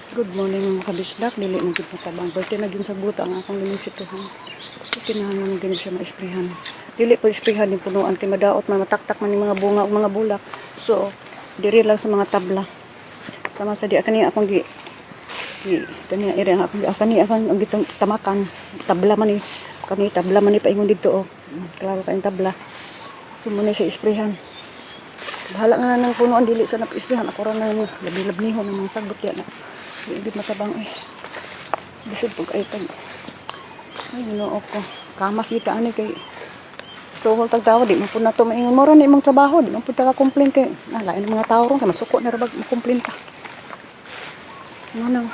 Good morning mga kabisdak. Dili na gid matabang. Birthday na gid sa buta ang akong linisituhan. So kinahanglan gid siya maisprehan. Dili po isprehan yung punuan kay madaot man mataktak man yung mga bunga ug mga bulak. So diri lang sa mga tabla. Sama sa di kani akong gi kani ire ang akong kani akong gitong tamakan. Tabla man ni kani tabla man ni paingon didto oh. Klaro kay tabla. So muna siya isprehan. Bahala nga ng punuan dili sa nap-isprehan ako ra na labi-labnihon ng mga sagot yan. Hindi matabang eh. Bisod pag ay tag. Ay ginoo ko. Kamas kita ani kay sohol tag tawo di man pud nato maingon mo ra ni imong trabaho di man pud ta complain kay lain ng mga tawo ron kay masuko na ra bag complain ta. Ano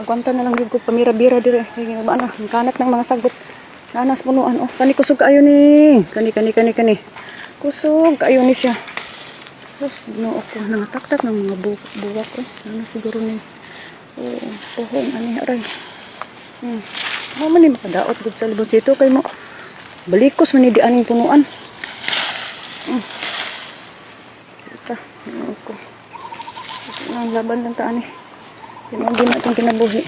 magwanta na lang gyud ko pamira-bira dire kay ana kanat ng mga sagot. Nanas punuan oh kani kusog kaayo ni. Kani. Kusog kaayo ni siya. Tapos, ako nangataktak ng mga buwak ko. Ano siguro ni pohon, ani aray. Ako man ni makadaot gud sa libon sito kay mo. Balikos man ni di aning punuan. Ito, ako. Ang laban lang ta ani. Hindi na itong kinabuhi.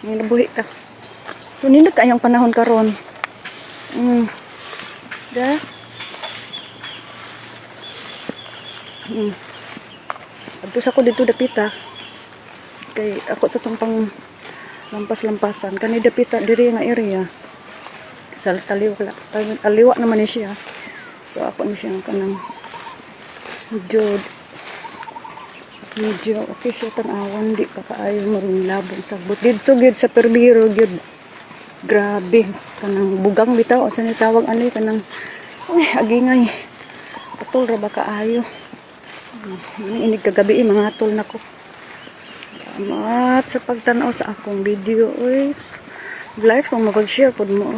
Kinabuhi ka. Tuninag kayong panahon karon. Da? Agtos ako dito dapita kay ako sa tong pang lampas-lampasan kani dapita diri nga area sa aliwa naman ni siya. So ako ni siya kanang medyo okay siya tan-awan di pa kaayo marong labong sagbot dito gid sa perbiro gid grabe kanang bugang bitaw sa ni tawag ani kanang agingay patol ra ba kaayo. Inig kagabi mga tol na ko. Salamat sa pagtanaw sa akong video. Like kung mag-share po mo.